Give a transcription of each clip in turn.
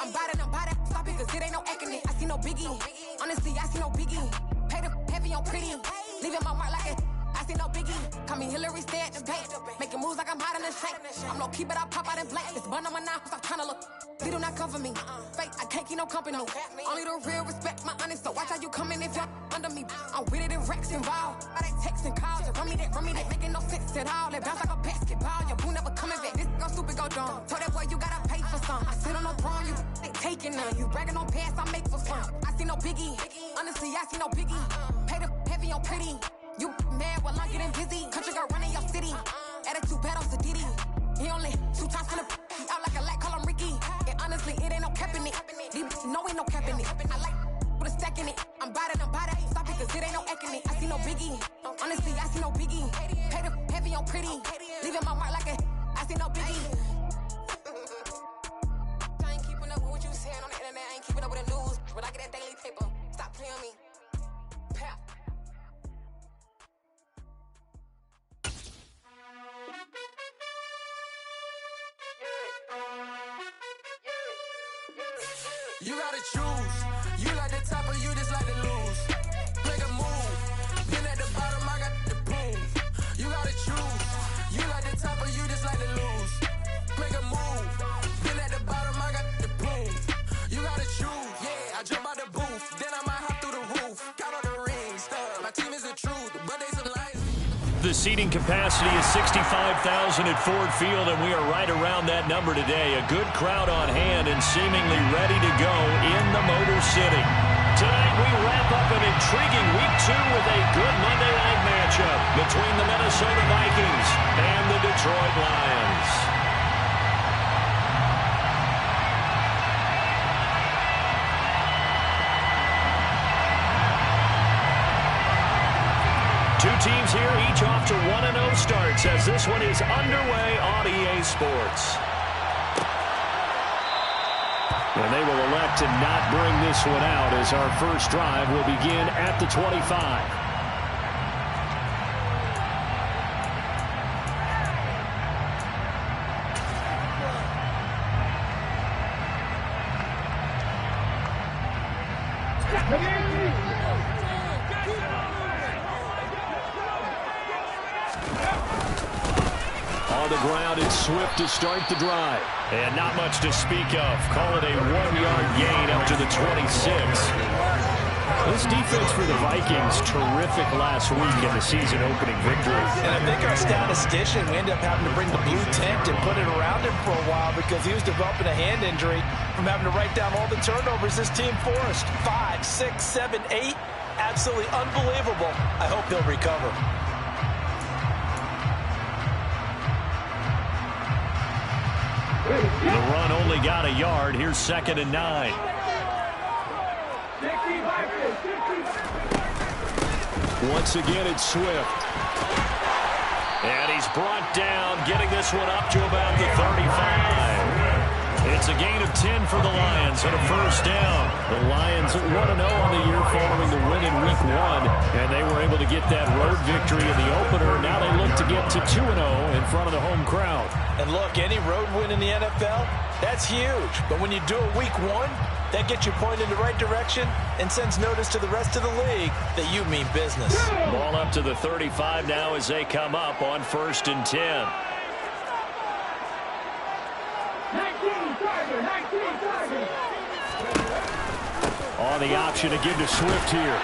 I'm by that, stop it, cause it ain't no acting it. I see no biggie. Honestly, I see no biggie. Pay the heavy on pretty. Leaving my mark like it. I see no biggie. Call me Hillary, stay at the bank. Making moves like I'm hot in the shank. I'm low key, but I pop out in blank. This bun on my knife, stop trying to look. They do not come for me. Fake, I can't keep no company. Only the real respect my honest. So watch how you coming if you're under me. I'm with it in Rex involved. I they text and calls. Run me that, making no sense at all. They bounce like a basketball. Your boo never coming back. This go stupid, go dumb. Told that boy you gotta pay for some. I sit on no throne, you ain't taking none. You bragging on past, I make for fun. I see no biggie. Honestly, I see no biggie. Pay the heavy on pretty. You mad while I'm getting busy. Country girl running your city. Attitude bad on Sadidi. He only 2 times from the he out like a lack, call him Ricky. And honestly, it ain't no cap in it. These know ain't no cap in it. I like put a stack in it. I'm by that. Stop it, cause it ain't no acting it. I see no biggie. Honestly, I see no biggie. Pay the heavy on pretty. Leaving my mark like a I see no biggie. I ain't keeping up with what you saying on the internet. I ain't keeping up with the news. But I get that daily paper. Stop playing me. Pap. You gotta choose. You like the top or you just like to lose. Make a move. Been at the bottom, I got the proof. You gotta choose. You like the top or you just like to lose. Make a move. Been at the bottom, I got the proof. You gotta choose. Yeah, I jump out the booth. Then I might hop through the roof. Count on the rings. My team is the truth, but they some lies. The seating capacity is 65,000 at Ford Field, and we are right around that number today. A good crowd on hand and seemingly ready to go in the Motor City. Tonight we wrap up an intriguing Week 2 with a good Monday night matchup between the Minnesota Vikings and the Detroit Lions. Two teams here, each off to 1-0 starts as this one is underway on EA Sports. And they will elect to not bring this one out as our first drive will begin at the 25. On the ground, it's Swift to start the drive. And not much to speak of. Call it a 1-yard gain up to the 26. This defense for the Vikings, terrific last week in the season-opening victory. And I think our statistician, we ended up having to bring the blue tent and put it around him for a while because he was developing a hand injury from having to write down all the turnovers this team forced. 5, 6, 7, 8. Absolutely unbelievable. I hope he'll recover. The run only got a yard. Here's 2nd and 9. Once again, it's Swift. And he's brought down, getting this one up to about the 35. It's a gain of 10 for the Lions and a first down. The Lions 1-0 on the year following the win in Week 1, and they were able to get that road victory in the opener. Now they look to get to 2-0 in front of the home crowd. And look, any road win in the NFL, that's huge. But when you do it Week 1, that gets you pointed in the right direction and sends notice to the rest of the league that you mean business. Ball up to the 35 now as they come up on 1st and 10. On the option to give to Swift here.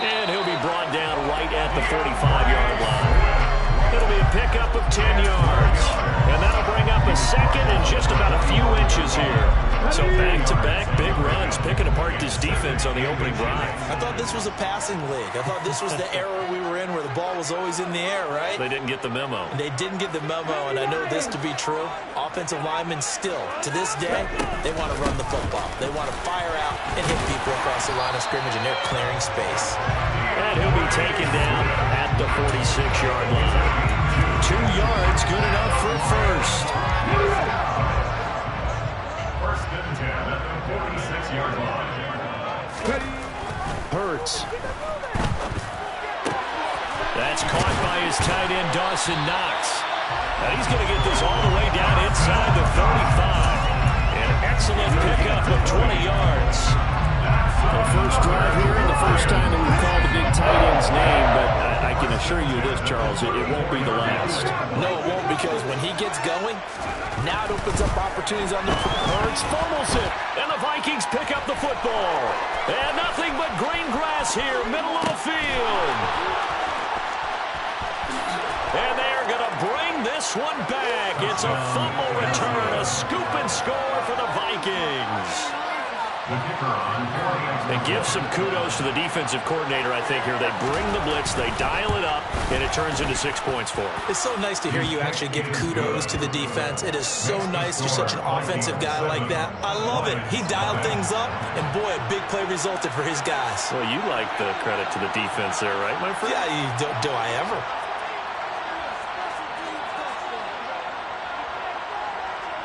And he'll be brought down right at the 45-yard line. It'll be a pickup of 10 yards. And that'll bring up a second and just about a few inches here. So back-to-back big runs, picking apart this defense on the opening drive. I thought this was a passing league. I thought this was the era we were in where the ball was always in the air, right? They didn't get the memo. They didn't get the memo, and I know this to be true. Offensive linemen still, to this day, they want to run the football. They want to fire out and hit people across the line of scrimmage, and they're clearing space. And he'll be taken down at the 46-yard line. 2 yards, good enough for a first. First and 10 at the 46-yard line. Hurts. That's caught by his tight end, Dawson Knox. Now he's going to get this all the way down inside the 35. And going. Now it opens up opportunities on the Hurts fumbles it, and the Vikings pick up the football. And nothing but green grass here, middle of the field. And they're going to bring this one back. It's a fumble return, a scoop and score for the Vikings. And give some kudos to the defensive coordinator, I think, here. They bring the blitz, they dial it up, and it turns into 6 points for them. It's so nice to hear you actually give kudos to the defense. It is so nice. You're such an offensive guy like that. I love it. He dialed things up, and boy, a big play resulted for his guys. Well, you like the credit to the defense there, right, my friend? Yeah, do I ever?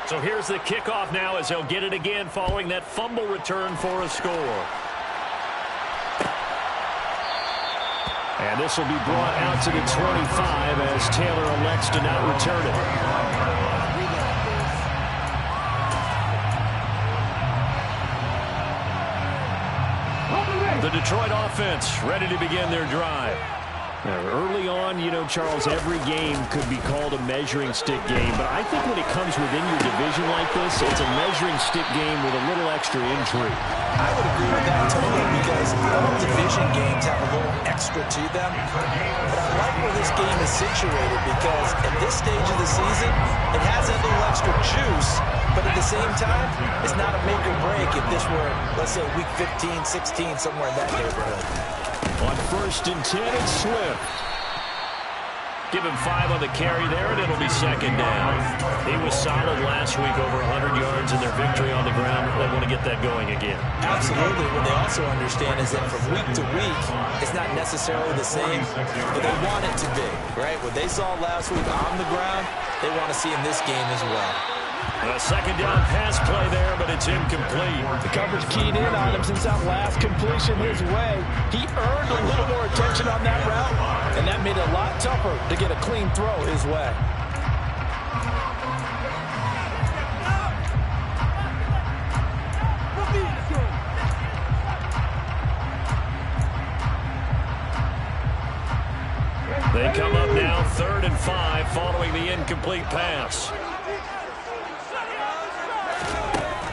So here's the kickoff now as he'll get it again following that fumble return for a score. And this will be brought out to the 25 as Taylor elects to not return it. The Detroit offense ready to begin their drive. Now, early on, you know, Charles, every game could be called a measuring stick game, but I think when it comes within your division like this, it's a measuring stick game with a little extra intrigue. I would agree with that totally because all division games have a little extra to them. But I like where this game is situated because at this stage of the season, it has that little extra juice, but at the same time, it's not a make or break if this were, let's say, week 15, 16, somewhere in that neighborhood. On 1st and 10, it's Swift. Give him 5 on the carry there, and it'll be 2nd down. He was solid last week, over 100 yards in their victory on the ground. They want to get that going again. Absolutely. What they also understand is that from week to week, it's not necessarily the same, but they want it to be, right? What they saw last week on the ground, they want to see in this game as well. A 2nd down pass play there, but it's incomplete. The coverage keyed in on him since that last completion his way. He earned a little more attention on that route, and that made it a lot tougher to get a clean throw his way. They come up now 3rd and 5 following the incomplete pass.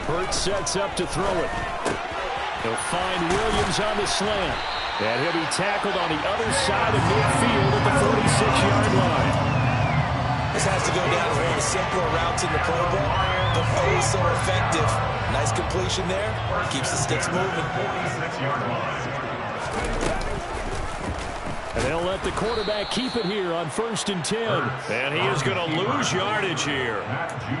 Hurts sets up to throw it. He'll find Williams on the slant. And he'll be tackled on the other side of midfield at the 46-yard line. This has to go down as one of the simpler routes in the playbook, but oh so effective. Nice completion there. Keeps the sticks moving. 46-yard line. And they'll let the quarterback keep it here on 1st and 10. And he is going to lose yardage here.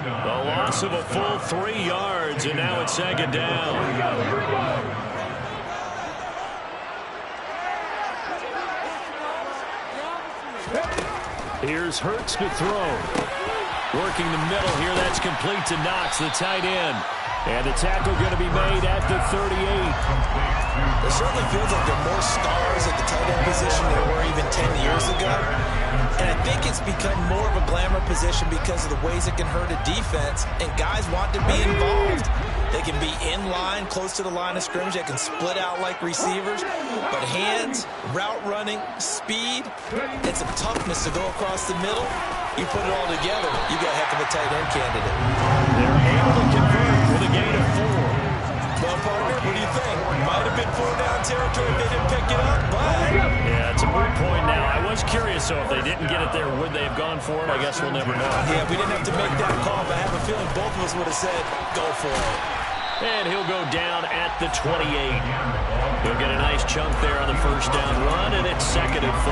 The loss of a full 3 yards, and now it's 2nd down. Here's Hurts to throw. Working the middle here, that's complete to Knox, the tight end. And the tackle going to be made at the 38. It certainly feels like there are more stars at the tight end position than there were even 10 years ago. And I think it's become more of a glamour position because of the ways it can hurt a defense, and guys want to be involved. They can be in line, close to the line of scrimmage. They can split out like receivers. But hands, route running, speed, and some toughness to go across the middle, you put it all together, you got a heck of a tight end candidate. They're able to convert with a gain of 4. Well, partner, what do you think? Might have been 4-down territory if they didn't pick it up, but... Yeah, it's a moot point now. I was curious, so if they didn't get it there, would they have gone for it? I guess we'll never know. Yeah, we didn't have to make that call, but I have a feeling both of us would have said, go for it. And he'll go down at the 28. He'll get a nice chunk there on the 1st down run, and it's 2nd and 4.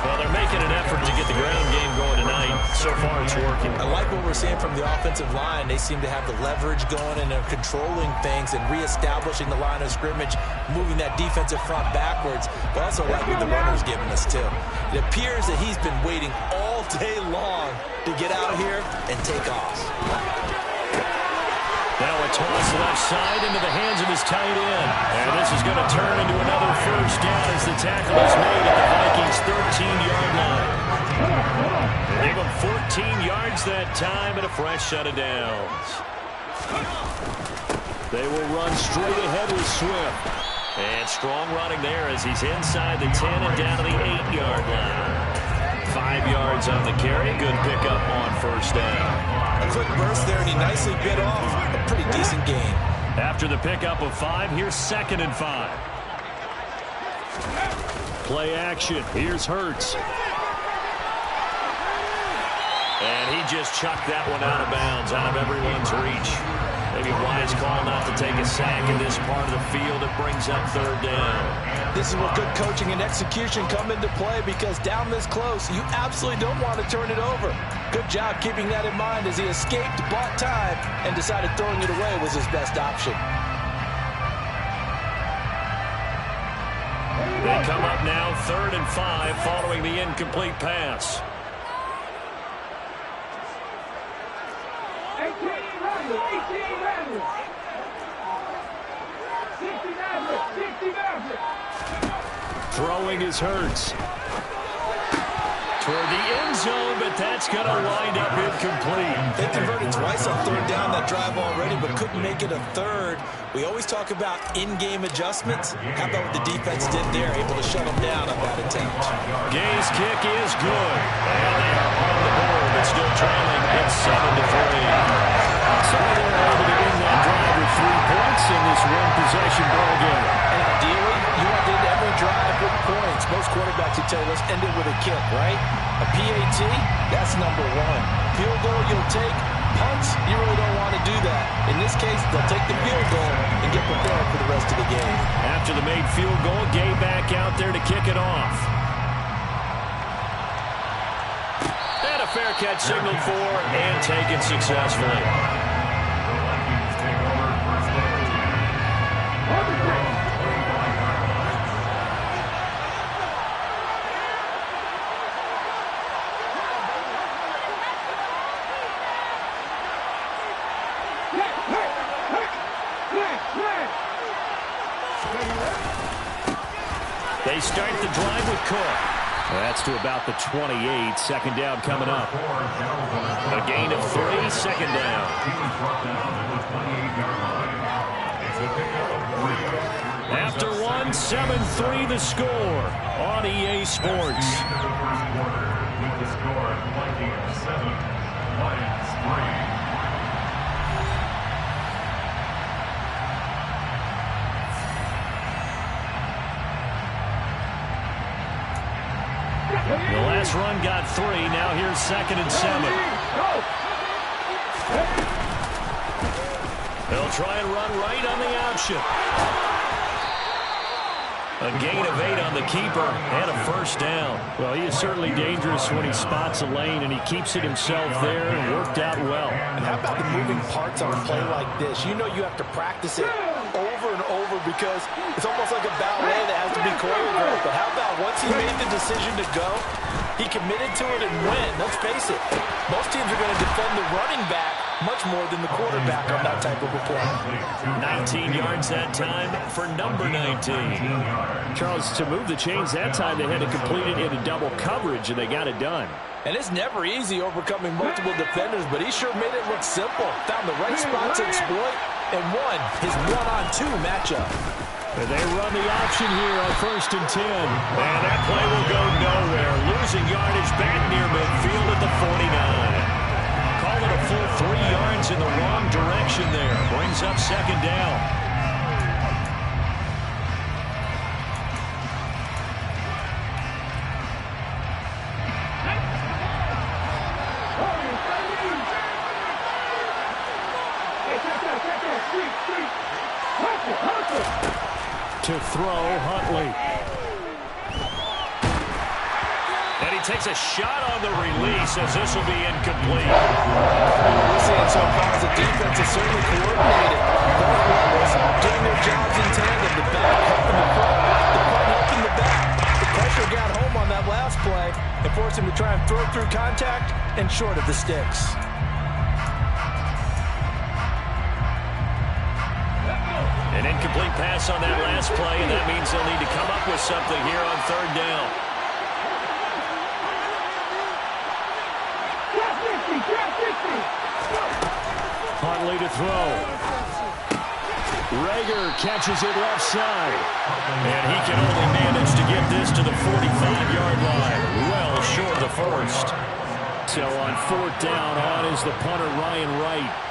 Well, they're making an effort to get the ground game going tonight. So far, it's working. I like what we're seeing from the offensive line. They seem to have the leverage going, and they're controlling things and reestablishing the line of scrimmage, moving that defensive front backwards. But also like what the runner's giving us, too. It appears that he's been waiting all day long to get out here and take off. Now a toss left side into the hands of his tight end. And this is going to turn into another 1st down as the tackle is made at the Vikings' 13-yard line. They give him 14 yards that time and a fresh set of downs. They will run straight ahead with Swift. And strong running there as he's inside the 10 and down to the 8-yard line. 5 yards on the carry. Good pickup on 1st down. quick burst there, and he nicely bit off a pretty decent gain. After the pickup of 5, here's 2nd and 5. Play action. Here's Hurts. And he just chucked that one out of bounds, out of everyone's reach. Maybe a wise call not to take a sack in this part of the field. It brings up 3rd down. This is where good coaching and execution come into play, because down this close, you absolutely don't want to turn it over. Good job keeping that in mind as he escaped, bought time, and decided throwing it away was his best option. They come up now 3rd and 5 following the incomplete pass. Throwing his Hurts. Toward the end zone, but that's going to wind up incomplete. They converted twice on 3rd down that drive already, but couldn't make it a 3rd. We always talk about in-game adjustments. How about what the defense did there, able to shut them down on that attempt. Gay's kick is good. And they are on the board, but still trailing. It's 7-3. So they're able to win that drive with 3 points in this one-possession ball game. And ideally, you want to end every drive with points. Most quarterbacks would tell you, let's end it with a kick, right? A PAT, that's number 1. Field goal you'll take. Punts, you really don't want to do that. In this case, they'll take the field goal and get prepared for the rest of the game. After the made field goal, Gay back out there to kick it off. And a fair catch signaled for and taken successfully. They start the drive with Cook. That's to about the 28. 2nd down coming up. A gain of 3, 2nd down. After 1, 7-3 the score on EA Sports. The score, Vikings 7, Lions 3. The last run got 3. Now here's 2nd and 7. They'll try and run right on the option. A gain of 8 on the keeper and a 1st down. Well, he is certainly dangerous when he spots a lane, and he keeps it himself there and worked out well. And how about the moving parts on a play like this? You know you have to practice it over and over because it's almost like a ballet that has to be choreographed. But how about once he made the decision to go, he committed to it and went. Let's face it, most teams are going to defend the running back much more than the quarterback on that type of a play. 19 yards that time for number 19. Charles, to move the chains that time, they had to complete it into double coverage, and they got it done. And it's never easy overcoming multiple defenders, but he sure made it look simple. Found the right spot to exploit and won his 1-on-2 matchup. And they run the option here on 1st and 10. And that play will go nowhere. Losing yardage back near midfield at the 49. Call it a full 3 yards in the wrong direction there. Brings up 2nd down. To throw, Huntley. And he takes a shot on the release as this will be incomplete. We're seeing so far as the defense is certainly coordinated. Both levels doing their jobs in tandem. The back helping the front, the front helping the back. The pressure got home on that last play and forced him to try and throw through contact and short of the sticks. An incomplete pass on that last play, and that means they'll need to come up with something here on 3rd down. Huntley to throw. Rager catches it left side. And he can only manage to get this to the 45-yard line. Well short of the 1st. So on 4th down, on is the punter, Ryan Wright.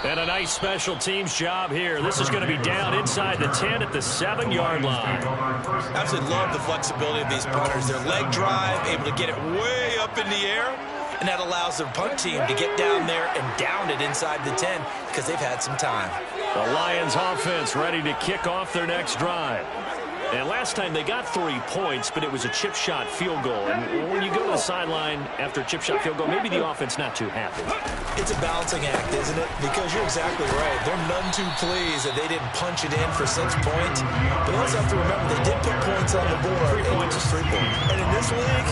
And a nice special teams job here. This is going to be down inside the 10 at the 7-yard line. Absolutely love the flexibility of these punters. Their leg drive, able to get it way up in the air, and that allows their punt team to get down there and down it inside the 10 because they've had some time. The Lions offense ready to kick off their next drive. And last time they got 3 points, but it was a chip shot field goal. And when you go to the sideline after a chip shot field goal, maybe the offense not too happy. It's a balancing act, isn't it? Because you're exactly right. They're none too pleased that they didn't punch it in for 6 points. But you also have to remember they did put points on the board. 3 points is 3 points. And in this league,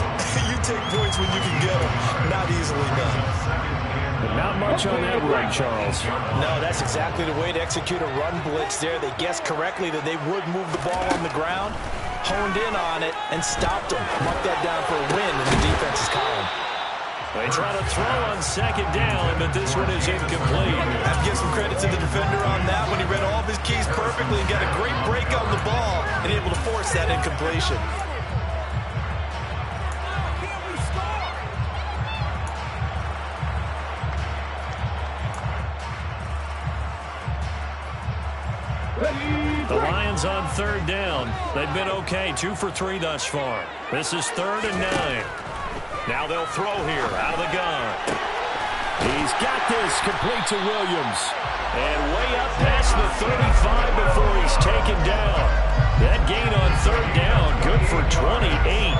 you take points when you can get them. Not easily done. But not much on that run, Charles. No, that's exactly the way to execute a run blitz there. They guessed correctly that they would move the ball on the ground, honed in on it, and stopped them. Marked that down for a win in the defense's column. They try to throw on 2nd down, but this one is incomplete. I have to give some credit to the defender on that when he read all of his keys perfectly and got a great break on the ball and able to force that incompletion. The Lions on 3rd down. They've been okay, 2 for 3 thus far. This is 3rd and 9. Now they'll throw here out of the gun. He's got this complete to Williams. And way up past the 35 before he's taken down. That gain on 3rd down, good for 28.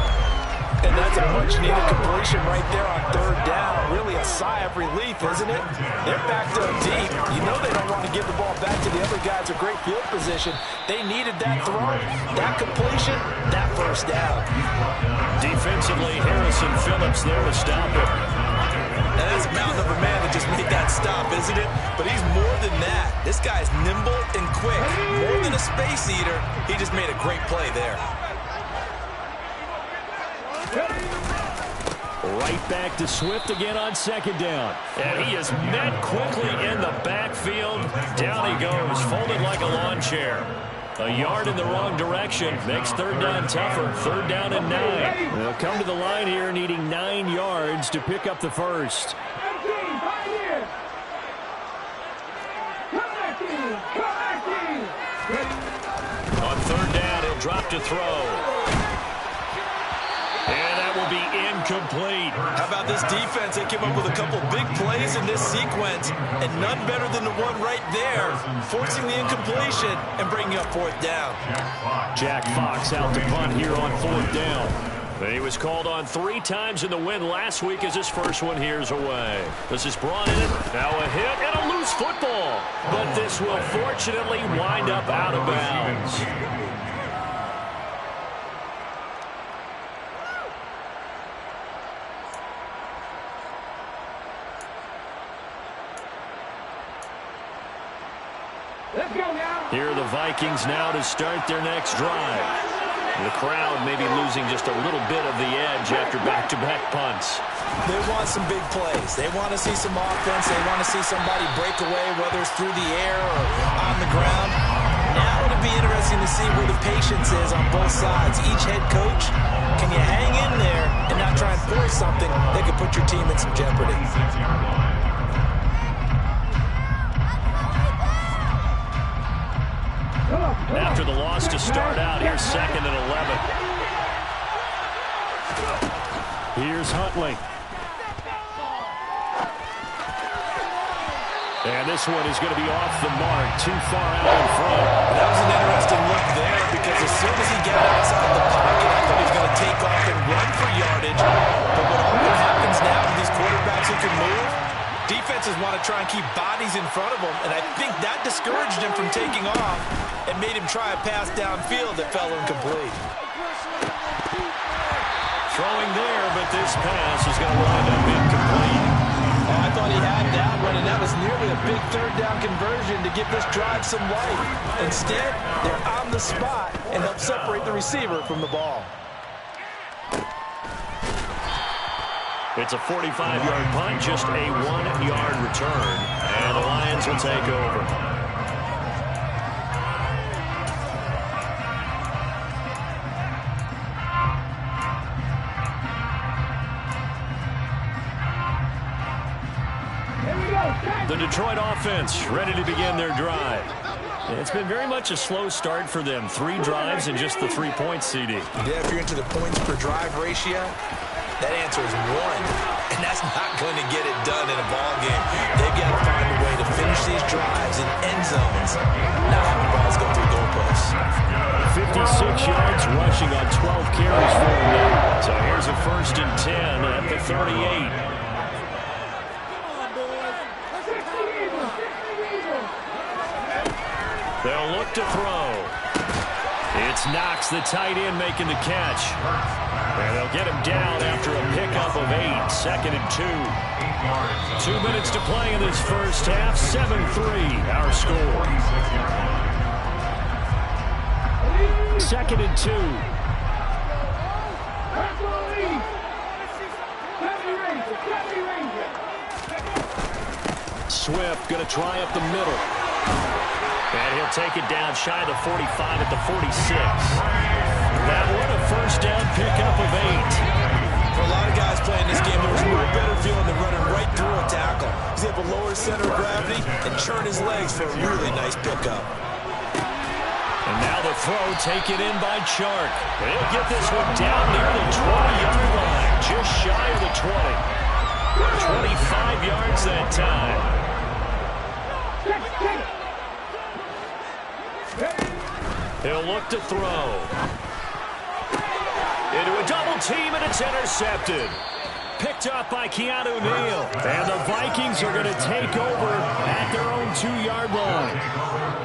And that's a much-needed completion right there on 3rd down. Really a sigh of relief, isn't it? They're backed up deep. You know they don't want to give the ball back to the other guys in great field position. They needed that throw, that completion, that 1st down. Defensively, Harrison Phillips there to stop it. And that's a mountain of a man that just made that stop, isn't it? But he's more than that. This guy's nimble and quick. More than a space eater, he just made a great play there. Right back to Swift again on 2nd down. And he is met quickly in the backfield. Down he goes, folded like a lawn chair. A yard in the wrong direction. Makes 3rd down tougher. 3rd down and 9. They'll come to the line here needing 9 yards to pick up the first. On 3rd down, he'll drop to throw. And that will be incomplete. How about this defense? They came up with a couple big plays in this sequence, and none better than the one right there, forcing the incompletion and bringing up 4th down. Jack Fox out to punt here on 4th down. He was called on 3 times in the win last week as his first one here's away. This is brought in. Now a hit and a loose football. But this will fortunately wind up out of bounds. Here are the Vikings now to start their next drive. The crowd may be losing just a little bit of the edge after back-to-back punts. They want some big plays. They want to see some offense. They want to see somebody break away, whether it's through the air or on the ground. Now it'll be interesting to see where the patience is on both sides. Each head coach, can you hang in there and not try and force something that could put your team in some jeopardy? After the loss to start out, here's 2nd and 11. Here's Huntley. And this one is going to be off the mark, too far out in front. That was an interesting look there because as soon as he got outside the pocket, I thought he was going to take off and run for yardage. But what often happens now with these quarterbacks who can move, defenses want to try and keep bodies in front of them, and I think that discouraged him from taking off and made him try a pass downfield that fell incomplete. Throwing there, but this pass is going to wind up incomplete. Oh, I thought he had that one, and that was nearly a big 3rd down conversion to give this drive some life. Instead, they're on the spot and help separate the receiver from the ball. It's a 45-yard punt, just a 1-yard return. And the Lions will take over. The Detroit offense ready to begin their drive. It's been very much a slow start for them. 3 drives and just the 3 points, CD. Yeah, if you're into the points per drive ratio, that answer is 1. And that's not going to get it done in a ball game. They've got to find a way to finish these drives in end zones, not having balls go through goalposts. 56 yards rushing on 12 carries for him now. So here's a 1st and 10 at the 38. They'll look to throw. It's Knox, the tight end, making the catch. And they'll get him down after a pickup of 8. 2nd and 2. 2 minutes to play in this first half. 7-3, our score. 2nd and 2. Swift going to try up the middle. And he'll take it down shy of the 45 at the 46. That one a first down pickup of 8. For a lot of guys playing this game, there was no better feeling than running right through a tackle. He's able to lower his center of gravity and churn his legs for a really nice pickup. And now the throw taken in by Chark. He'll get this one down near the 20-yard line, just shy of the 20. 25 yards that time. He'll look to throw. Into a double team, and it's intercepted. Picked up by Keanu Neal. And the Vikings are going to take over at their own 2-yard line.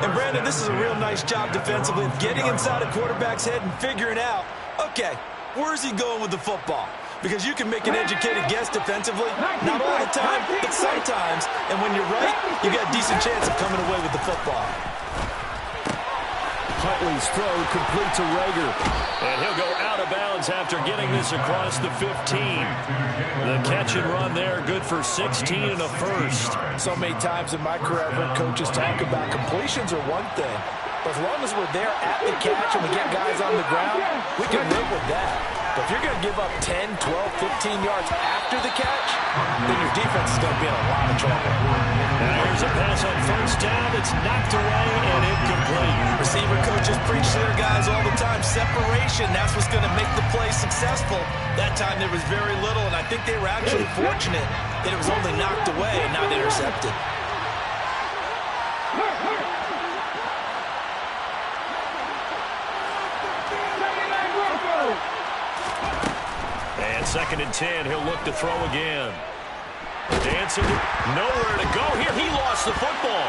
And Brandon, this is a real nice job defensively of getting inside a quarterback's head and figuring out, okay, where's he going with the football? Because you can make an educated guess defensively, not all the time, but sometimes. And when you're right, you got a decent chance of coming away with the football. Huntley's throw complete to Rager. And he'll go out of bounds after getting this across the 15. The catch and run there, good for 16 and a first. So many times in my career, I've heard coaches talk about completions are one thing. But as long as we're there at the catch and we get guys on the ground, we can live with that. But if you're going to give up 10, 12, 15 yards after the catch, then your defense is going to be in a lot of trouble. Now here's a pass on first down. It's knocked away and incomplete. Receiver coaches preach to their guys all the time. Separation, that's what's going to make the play successful. That time there was very little, and I think they were actually fortunate that it was only knocked away and not intercepted. And 2nd and 10, he'll look to throw again. Dancing, nowhere to go here. He lost the football.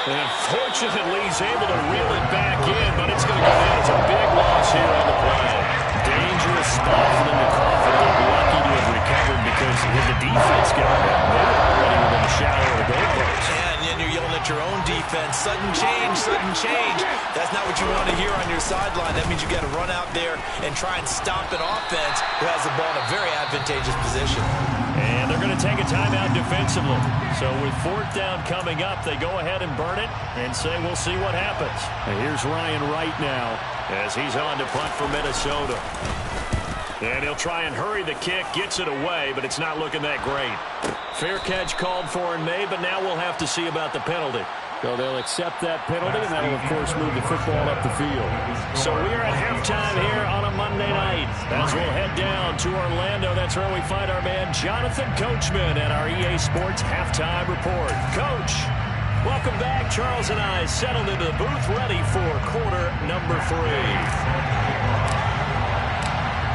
And fortunately, he's able to reel it back in, but it's going to go down as a big loss here on the play. Dangerous spot for them to call for. They'll be lucky to have recovered because when the defense got him, they were already within the shadow of the goalpost. And then you're yelling at your own defense. Sudden change, sudden change. That's not what you want to hear on your sideline. That means you got to run out there and try and stop an offense who has the ball in a very advantageous position. And they're going to take a timeout defensively. So with 4th down coming up, they go ahead and burn it and say we'll see what happens. And here's Ryan Wright now as he's on to punt for Minnesota. And he'll try and hurry the kick, gets it away, but it's not looking that great. Fair catch called for and made, but now we'll have to see about the penalty. So they'll accept that penalty, and that'll, of course, move the football up the field. So we are at halftime here on a Monday night. As we'll head down to Orlando, that's where we find our man Jonathan Coachman at our EA Sports Halftime Report. Coach, welcome back. Charles and I settled into the booth, ready for quarter number 3.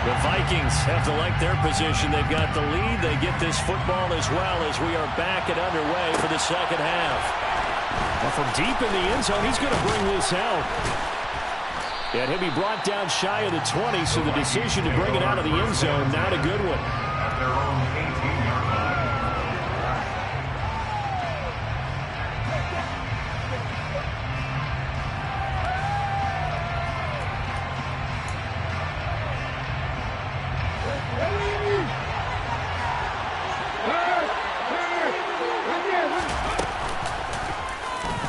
The Vikings have to like their position. They've got the lead. They get this football as well as we are back and underway for the second half. Well, from deep in the end zone, he's going to bring this out. And he'll be brought down shy of the 20, so the decision to bring it out of the end zone, not a good one. At their own 18-yard line.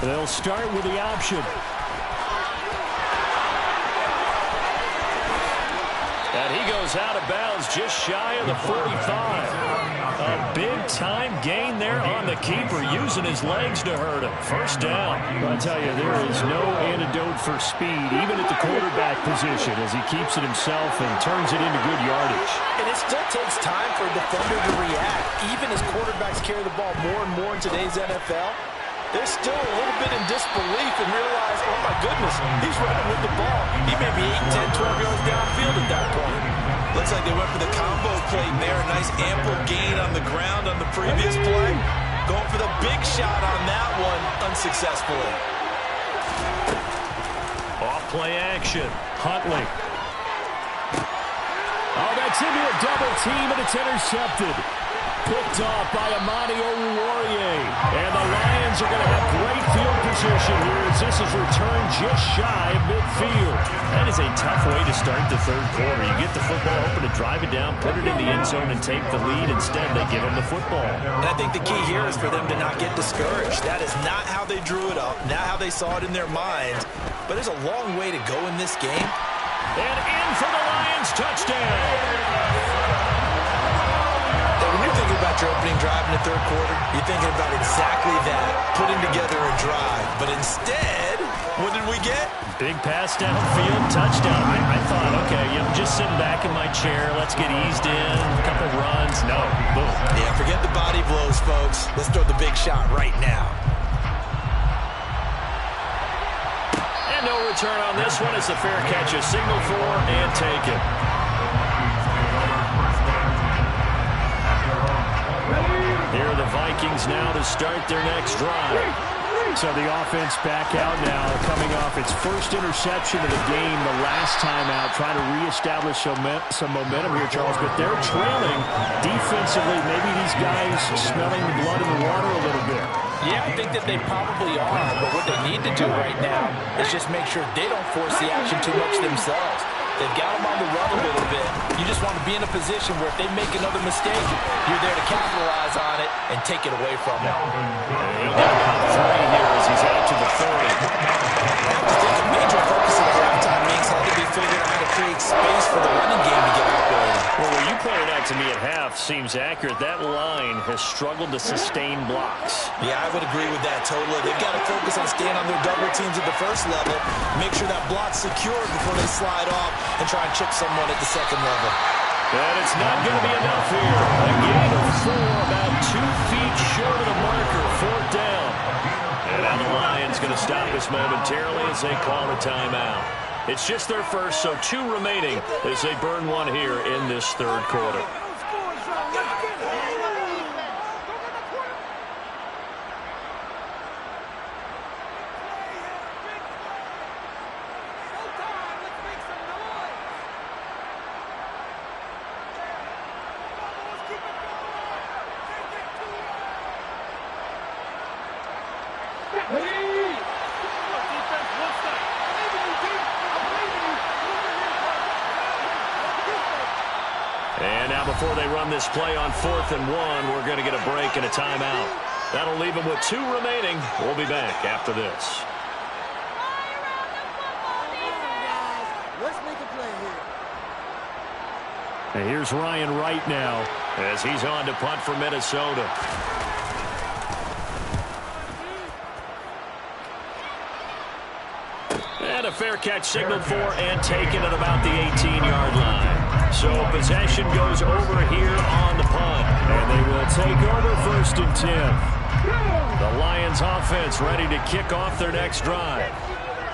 They'll start with the option. And he goes out of bounds just shy of the 45. A A big-time gain there on the keeper, using his legs to hurt him. First down. Well, I tell you, there is no antidote for speed, even at the quarterback position, as he keeps it himself and turns it into good yardage. And it still takes time for a defender to react. Even as quarterbacks carry the ball more and more in today's NFL, they're still a little bit in disbelief and realize, oh my goodness, he's running with the ball. He may be 8, 10, 12 yards downfield at that point. Looks like they went for the combo play there. A nice ample gain on the ground on the previous play. Going for the big shot on that one unsuccessfully. Off play action. Huntley. Oh, that's into a double team, and it's intercepted. Picked off by Amani Oruwariye. And the Lions are going to have great field position here as this is returned just shy of midfield. That is a tough way to start the third quarter. You get the football open to drive it down, put it in the end zone, and take the lead. Instead, they give them the football. And I think the key here is for them to not get discouraged. That is not how they drew it up, not how they saw it in their minds. But there's a long way to go in this game. And in for the Lions, touchdown. When you're thinking about your opening drive in the third quarter, you're thinking about exactly that, putting together a drive. But instead, what did we get? Big pass downfield, touchdown. I thought, okay, I'm just sitting back in my chair. Let's get eased in, a couple runs. No, boom. Yeah, forget the body blows, folks. Let's throw the big shot right now. And no return on this one. It's a fair catch, a signal for and take it. Here are the Vikings now to start their next drive. So the offense back out now, coming off its first interception of the game the last time out, trying to reestablish some momentum here, Charles. But they're trailing defensively. Maybe these guys smelling the blood in the water a little bit. Yeah, I think that they probably are. But what they need to do right now is just make sure they don't force the action too much themselves. They've got them on the run a little bit. You just want to be in a position where if they make another mistake, you're there to capitalize on it and take it away from them. He'll get about 3 here as he's out to the 30. I think a major focus of the halftime means had to be figuring out how to create space for the running game to get operating. Well, what you pointed out to me at half seems accurate. That line has struggled to sustain blocks. Yeah, I would agree with that totally. They've got to focus on staying on their double teams at the first level, make sure that block's secured before they slide off and try and chip someone at the second level. And it's not going to be enough here. A gain of 4, about 2 feet short of the marker, 4th down. And now the Lions going to stop this momentarily as they call a timeout. It's just their first, so 2 remaining as they burn 1 here in this third quarter. And now before they run this play on 4th and 1, we're going to get a break and a timeout. That'll leave them with 2 remaining. We'll be back after this. And here's Ryan Wright now as he's on to punt for Minnesota. And a fair catch signaled for and taken at about the 18-yard line. So possession goes over here on the punt. And they will take over 1st and 10. The Lions offense ready to kick off their next drive.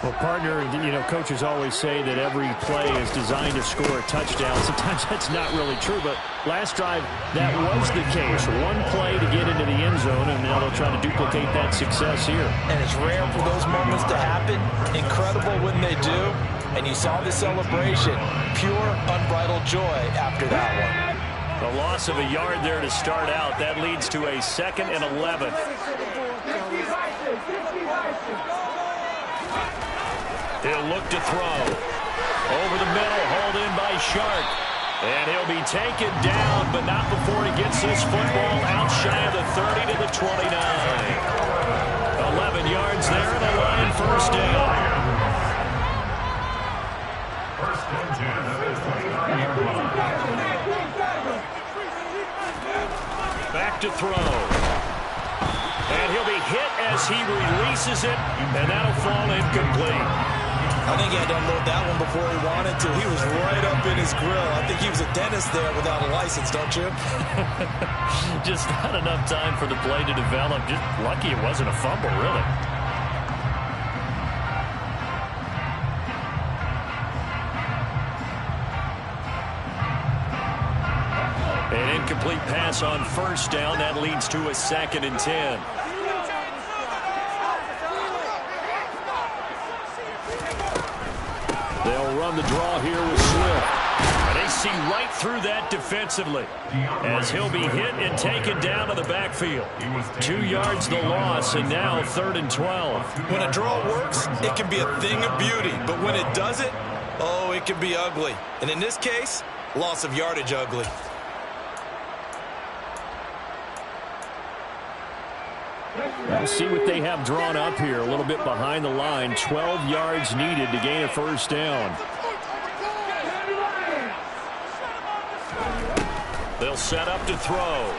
Well, partner, you know, coaches always say that every play is designed to score a touchdown. Sometimes that's not really true, but last drive, that was the case. 1 play to get into the end zone, and now they'll try to duplicate that success here. And it's rare for those moments to happen. Incredible when they do. And you saw the celebration. Pure, unbridled joy after that one. The loss of a yard there to start out. That leads to a 2nd and 11. He'll look to throw. Over the middle, hauled in by Shark. And he'll be taken down, but not before he gets this football out shy of the 30 to the 29. 11 yards there, and a Lion first down. First and 10 at the 29-yard line. back to throw. And he'll be hit as he releases it, and that'll fall incomplete. I think he had to unload that one before he wanted to. He was right up in his grill. I think he was a dentist there without a license, don't you? Just not enough time for the play to develop. Just lucky it wasn't a fumble, really. An incomplete pass on first down. That leads to a 2nd and 10. They'll run the draw here with Swift. And they see right through that defensively as he'll be hit and taken down to the backfield. 2 yards the loss, and now 3rd and 12. When a draw works, it can be a thing of beauty. But when it doesn't, oh, it can be ugly. And in this case, loss of yardage ugly. We'll see what they have drawn up here. A little bit behind the line. 12 yards needed to gain a first down. They'll set up to throw.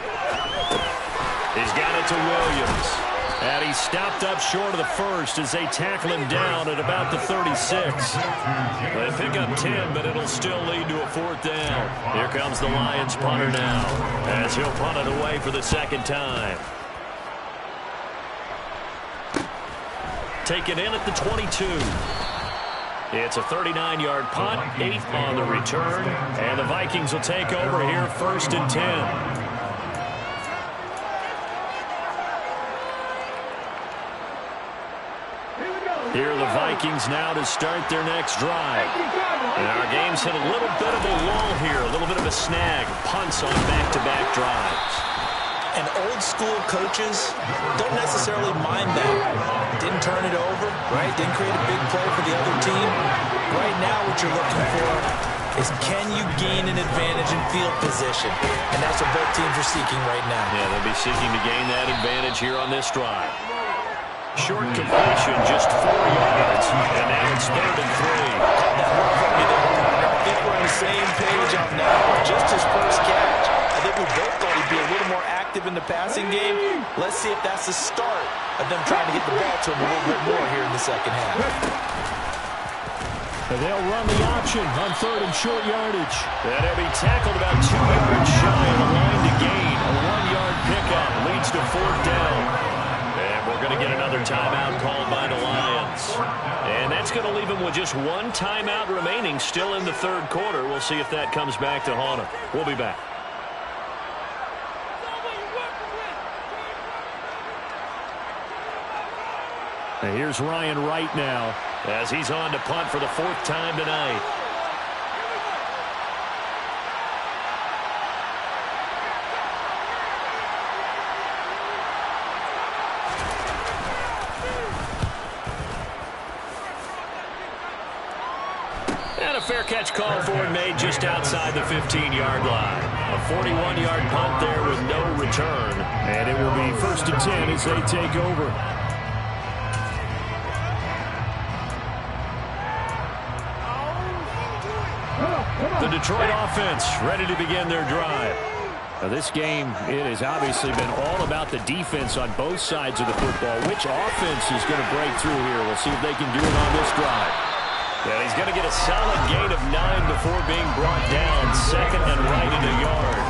He's got it to Williams. And he's stopped up short of the first as they tackle him down at about the 36. They pick up 10, but it'll still lead to a 4th down. Here comes the Lions punter now as he'll punt it away for the 2nd time. Taken in at the 22. It's a 39-yard punt, 8 on the return, and the Vikings will take over here 1st and 10. Here are the Vikings now to start their next drive. And our game's hit a little bit of a lull here, a little bit of a snag. Punts on back-to-back drives. And old-school coaches don't necessarily mind that. Didn't turn it over, right? Didn't create a big play for the other team. Right now what you're looking for is can you gain an advantage in field position? And that's what both teams are seeking right now. Yeah, they'll be seeking to gain that advantage here on this drive. Short completion, just 4 yards, and now it's 3rd and 3. I think we're on the same page on that. Just his first catch. I think we both thought he'd be a little more active in the passing game. Let's see if that's the start of them trying to get the ball to him a little bit more here in the second half. And they'll run the option on 3rd and short yardage. And he'll be tackled about 2 yards shy of the line to gain. A 1-yard pickup leads to 4th down. And we're going to get another timeout called by the Lions. And that's going to leave them with just 1 timeout remaining still in the 3rd quarter. We'll see if that comes back to haunt them. We'll be back. And here's Ryan Wright now as he's on to punt for the 4th time tonight. And a fair catch called for and made just outside the 15-yard line. A 41-yard punt there with no return. And it will be 1st and 10 as they take over. The Detroit offense ready to begin their drive. Now this game, it has obviously been all about the defense on both sides of the football. Which offense is going to break through here? We'll see if they can do it on this drive. Yeah, he's going to get a solid gain of 9 before being brought down. 2nd and right in a yard.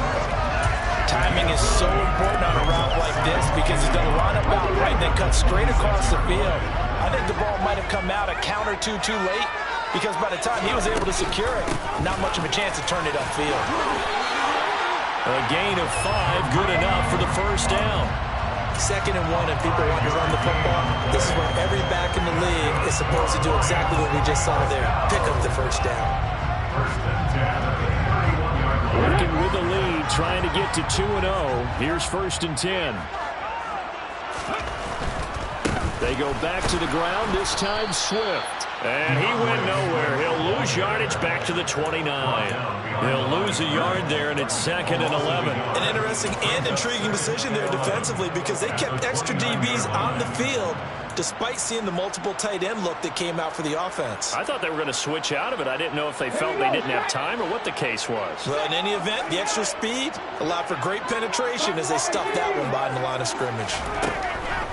Timing is so important on a route like this because he's going to line up out right and then cut straight across the field. I think the ball might have come out a count or two too late, because by the time he was able to secure it, not much of a chance to turn it upfield. A gain of 5, good enough for the 1st down. 2nd and 1, and people want to run the football. This is where every back in the league is supposed to do exactly what we just saw there. Pick up the 1st down. Working with the lead, trying to get to 2-0. Here's 1st and 10. They go back to the ground, this time Swift. And he went nowhere. He'll lose yardage back to the 29. He'll lose a yard there, and it's 2nd and 11. An interesting and intriguing decision there defensively because they kept extra DBs on the field despite seeing the multiple tight end look that came out for the offense. I thought they were going to switch out of it. I didn't know if they felt they didn't have time or what the case was. Well, in any event, the extra speed allowed for great penetration as they stuffed that one behind the line of scrimmage.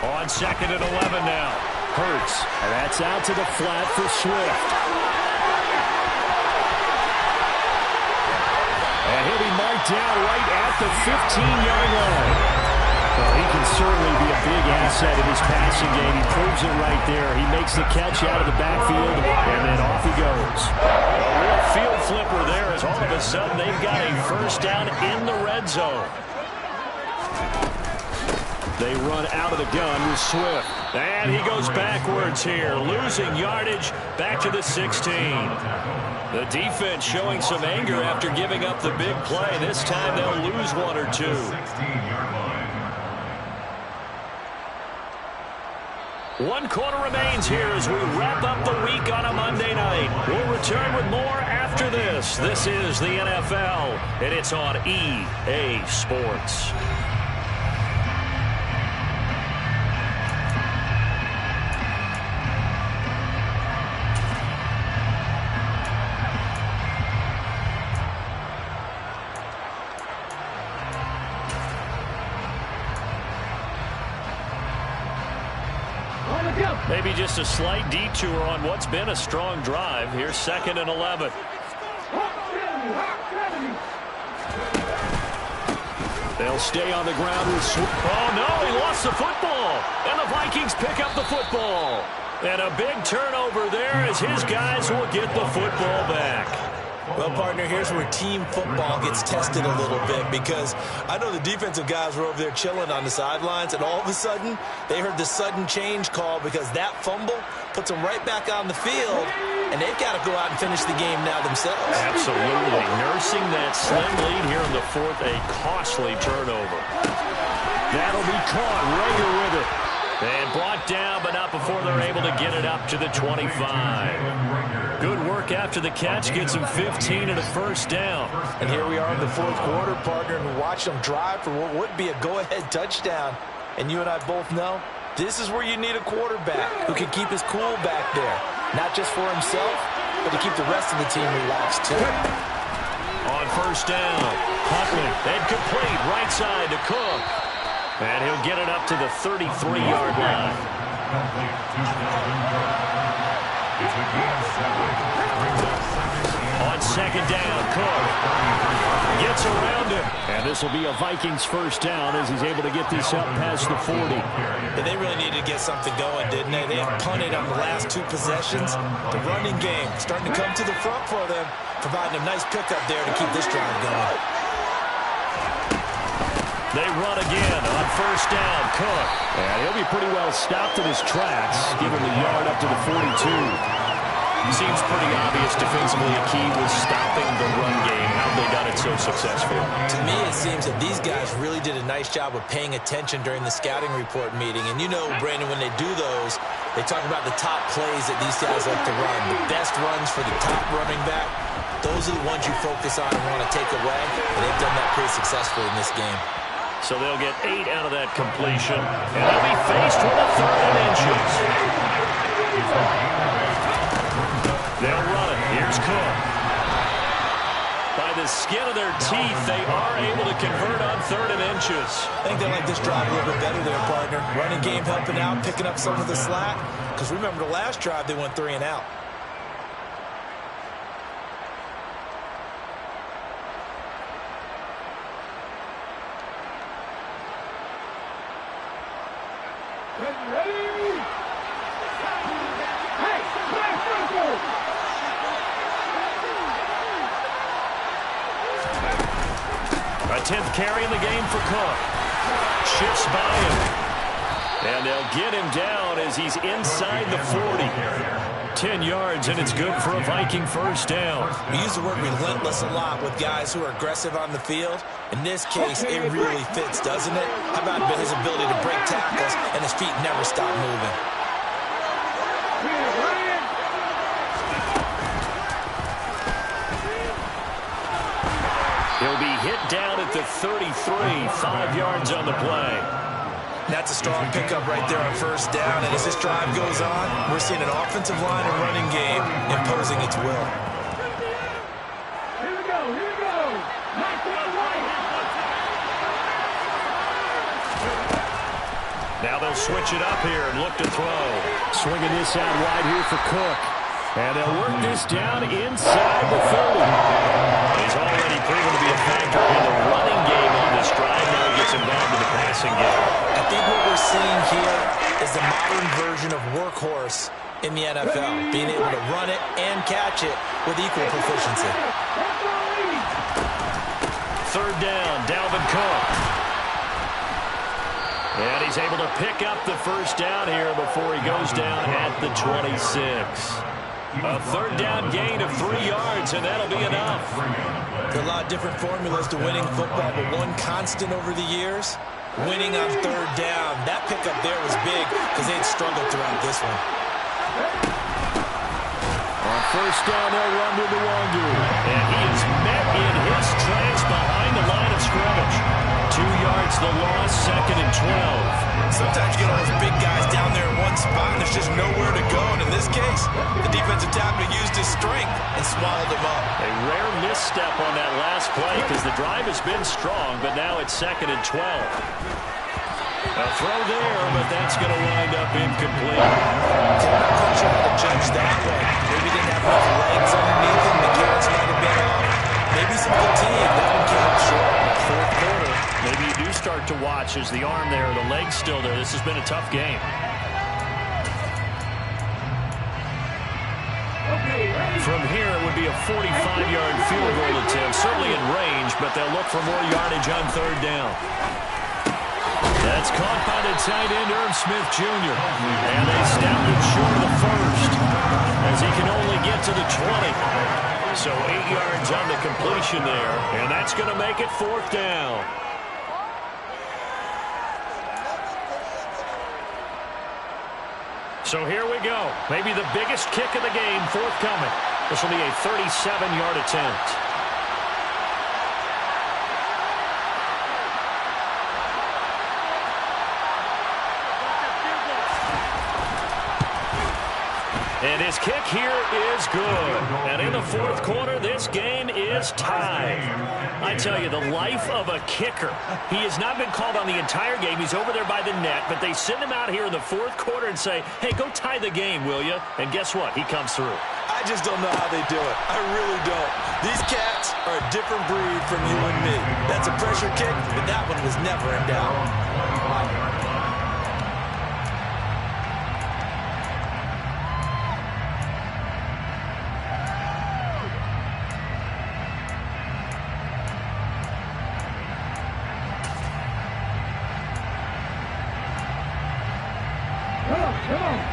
On 2nd and 11 now. Hurts. And that's out to the flat for Swift. And he'll be marked down right at the 15-yard line. Well, he can certainly be a big asset in his passing game. He proves it right there. He makes the catch out of the backfield, and then off he goes. A real field flipper there as all of a sudden they've got a first down in the red zone. They run out of the gun with Swift. And he goes backwards here, losing yardage back to the 16. The defense showing some anger after giving up the big play. This time they'll lose one or two. 16-yard line. 1 quarter remains here as we wrap up the week on a Monday night. We'll return with more after this. This is the NFL, and it's on EA Sports. Maybe just a slight detour on what's been a strong drive. Here's 2nd and 11. They'll stay on the ground with Swift. Oh, no, he lost the football. And the Vikings pick up the football. And a big turnover there as his guys will get the football back. Well, partner, here's where team football gets tested a little bit because I know the defensive guys were over there chilling on the sidelines, and all of a sudden they heard the sudden change call because that fumble puts them right back on the field, and they've got to go out and finish the game now themselves. Absolutely. Nursing that slim lead here in the 4th, a costly turnover. That'll be caught. Rager with it. And brought down, but not before they're able to get it up to the 25. Good work after the catch. Gets him 15 and a first down. And here we are in the 4th quarter, partner, and watch them drive for what would be a go-ahead touchdown. And you and I both know this is where you need a quarterback who can keep his cool back there. Not just for himself, but to keep the rest of the team relaxed, too. On first down, Huntley, and complete right side to Cook. And he'll get it up to the 33-yard line. On 2nd down, Cook gets around him. And this will be a Vikings first down as he's able to get this up past the 40. And they really needed to get something going, didn't they? They have punted on the last 2 possessions. The running game starting to come to the front for them, providing a nice pickup there to keep this drive going. They run again on first down, Cook. And he'll be pretty well stopped in his tracks, giving the yard up to the 42. Seems pretty obvious defensively a key was stopping the run game. How they done it so successful. To me, it seems that these guys really did a nice job of paying attention during the scouting report meeting. And you know, Brandon, when they do those, they talk about the top plays that these guys like to run. The best runs for the top running back, those are the ones you focus on and want to take away. And they've done that pretty successfully in this game. So they'll get 8 out of that completion. And they'll be faced with a 3rd and inches. They'll run it. Here's Cook. By the skin of their teeth, they are able to convert on 3rd and inches. I think they like this drive a little bit better there, partner. Running game helping out, picking up some of the slack. Because remember, the last drive, they went 3 and out. A 10th carry in the game for Cook. Shifts by him. And they'll get him down as he's inside the 40. up 10 yards, and it's good for a Viking first down. We use the word relentless a lot with guys who are aggressive on the field. In this case, it really fits, doesn't it? How about his ability to break tackles and his feet never stop moving? He'll be hit down at the 33, 5 yards on the play. That's a strong pickup right there on first down, and as this drive goes on, we're seeing an offensive line and running game imposing its will. Here we go. Now they'll switch it up here and look to throw. Swinging this out wide here for Cook. And they'll work this down inside the 30. He's already proven to be a factor in the running game on this drive. Now he gets involved in the passing game. I think what we're seeing here is the modern version of workhorse in the NFL, being able to run it and catch it with equal proficiency. Third down, Dalvin Cook. And he's able to pick up the first down here before he goes down at the 26. A third down gain of 3 yards, and that'll be enough. There are a lot of different formulas to winning football, but one constant over the years, winning on third down. That pickup there was big because they'd struggled throughout this one. On first down, they'll run to the Wongu. And he is met in his tracks behind the line of scrimmage. 2 yards the loss, second and 12. Sometimes you get all those big guys down there in one spot, and there's just nowhere to go. And in this case, the defensive tackle used his strength and swallowed him up. A rare misstep on that last play because the drive has been strong, but now it's second and 12. A throw there, but that's going to wind up incomplete. I'm not quite sure how to judge that one. Maybe didn't have enough legs underneath him. The clearance might have been off. Maybe some fatigue. That one came up short. Fourth quarter, maybe you do start to watch as the arm there, the leg's still there. This has been a tough game. From here, it would be a 45-yard field goal attempt, certainly in range, but they'll look for more yardage on third down. That's caught by the tight end, Irv Smith Jr. And they snapped it short of the first as he can only get to the 20. So 8 yards on the completion there, and that's going to make it fourth down. So here we go. Maybe the biggest kick of the game forthcoming. This will be a 37-yard attempt. And his kick here is good. And in the fourth quarter, this game is tied. I tell you, the life of a kicker. He has not been called on the entire game. He's over there by the net, but they send him out here in the fourth quarter and say, hey, go tie the game, will you? And guess what? He comes through. I just don't know how they do it. I really don't. These cats are a different breed from you and me. That's a pressure kick, but that one was never in doubt.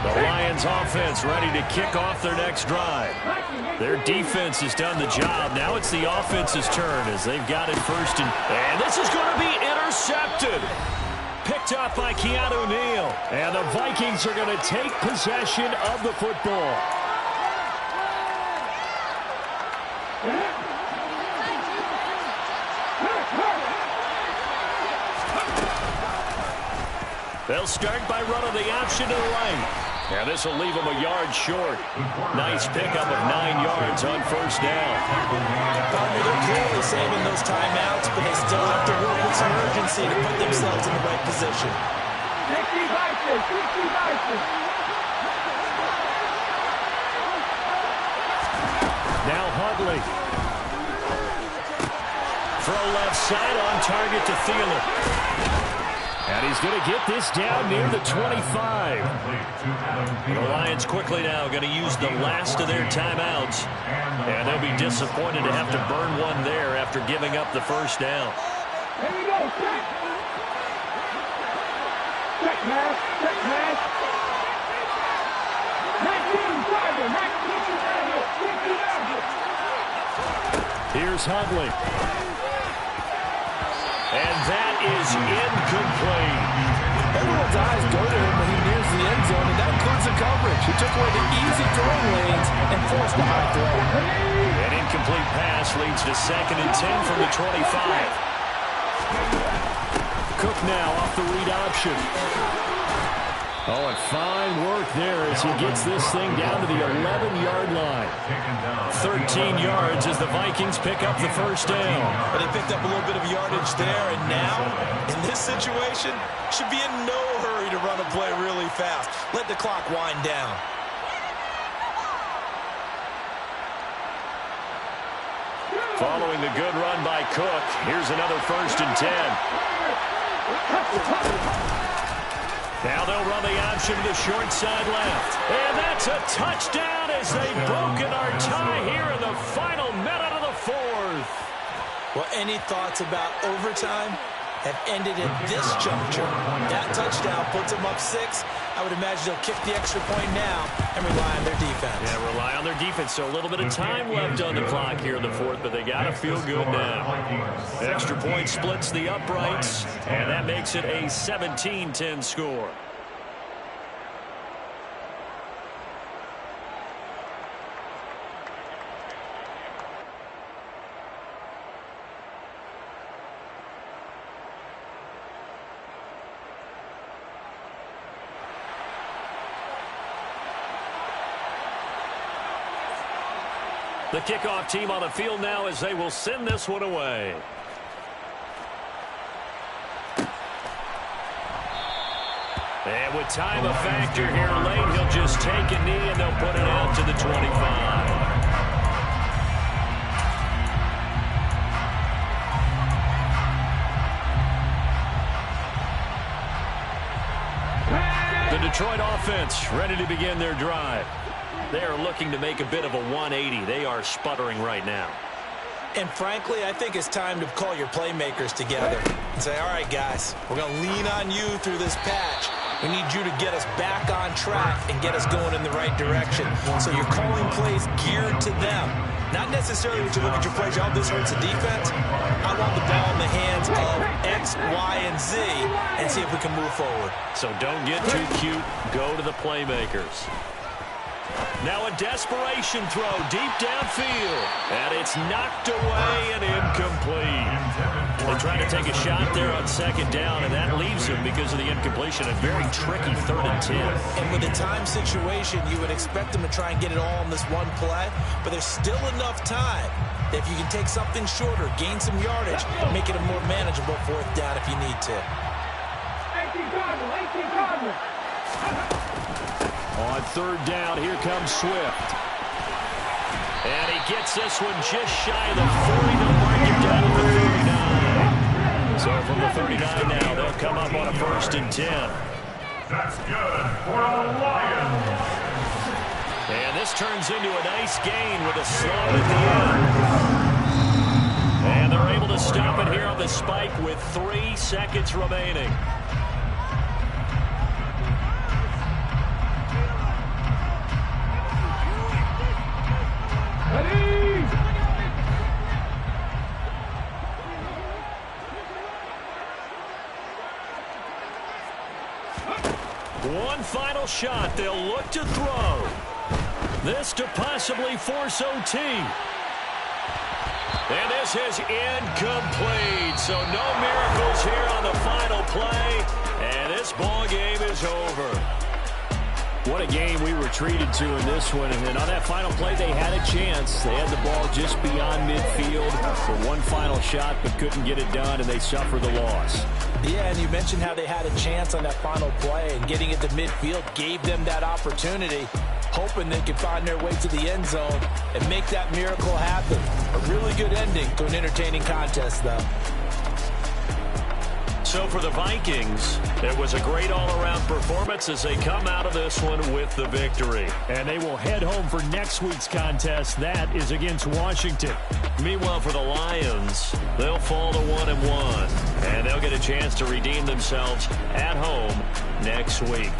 The Lions offense ready to kick off their next drive. Their defense has done the job. Now it's the offense's turn as they've got it first. And this is going to be intercepted. Picked up by Keanu Neal. And the Vikings are going to take possession of the football. They'll start by running the option to the right. And this will leave them a yard short. Nice pickup of 9 yards on first down. They're clearly saving those timeouts, but they still have to work with some urgency to put themselves in the right position. Now Huntley. Throw left side on target to Thielen. And he's going to get this down near the 25. The Lions quickly now going to use the last of their timeouts. And they'll be disappointed to have to burn one there after giving up the first down. Here we go, check. Check pass, check pass. 19, driver, Here's Huntley. And that is incomplete. Everyone's eyes go to him when he nears the end zone, and that includes the coverage. He took away the easy throwing lanes and forced a high throw. An incomplete pass leads to 2nd and 10 from the 25. Cook now off the read option. Oh, and fine work there as he gets this thing down to the 11-yard line. 13 yards as the Vikings pick up the first down. But they picked up a little bit of yardage there, and now, in this situation, should be in no hurry to run a play really fast. Let the clock wind down. Following the good run by Cook, here's another 1st and 10. Now they'll run the option to the short side left. And that's a touchdown as they've broken our tie here in the final minute of the 4th. Well, any thoughts about overtime have ended at this juncture. That touchdown puts them up 6. I would imagine they'll kick the extra point now and rely on their defense. Yeah, rely on their defense. So a little bit of time left on the clock here in the 4th, but they got to feel good now. Extra point splits the uprights, and that makes it a 17-10 score. The kickoff team on the field now as they will send this one away. And with time a factor here late, he'll just take a knee and they'll put it out to the 25. The Detroit offense ready to begin their drive. They are looking to make a bit of a 180. They are sputtering right now. And frankly, I think it's time to call your playmakers together and say, all right, guys, we're going to lean on you through this patch. We need you to get us back on track and get us going in the right direction. So you're calling plays geared to them. Not necessarily when you look at your plays, oh, this hurts the defense. I want the ball in the hands of X, Y, and Z and see if we can move forward. So don't get too cute. Go to the playmakers. Now a desperation throw deep downfield. And it's knocked away and incomplete. They try to take a shot there on 2nd down, and that leaves him because of the incompletion. A very tricky 3rd and 10. And with a time situation, you would expect them to try and get it all in this one play. But there's still enough time that if you can take something shorter, gain some yardage, make it a more manageable 4th down if you need to. 18 Cardinal. On 3rd down, here comes Swift. And he gets this one just shy of the 40. They'll mark it down at the 39. So from the 39 now, they'll come up on a 1st and 10. That's good for the Lions. And this turns into a nice gain with a slide at the end. And they're able to stop it here on the spike with 3 seconds remaining. One final shot. They'll look to throw. This to possibly force OT. And this is incomplete. So no miracles here on the final play. And this ball game is over. What a game we were treated to in this one. And then on that final play, they had a chance. They had the ball just beyond midfield for one final shot, but couldn't get it done, and they suffered the loss. Yeah, and you mentioned how they had a chance on that final play, and getting it to midfield gave them that opportunity, hoping they could find their way to the end zone and make that miracle happen. A really good ending to an entertaining contest, though. So for the Vikings, it was a great all-around performance as they come out of this one with the victory. And they will head home for next week's contest. That is against Washington. Meanwhile, for the Lions, they'll fall to 1-1, and they'll get a chance to redeem themselves at home next week.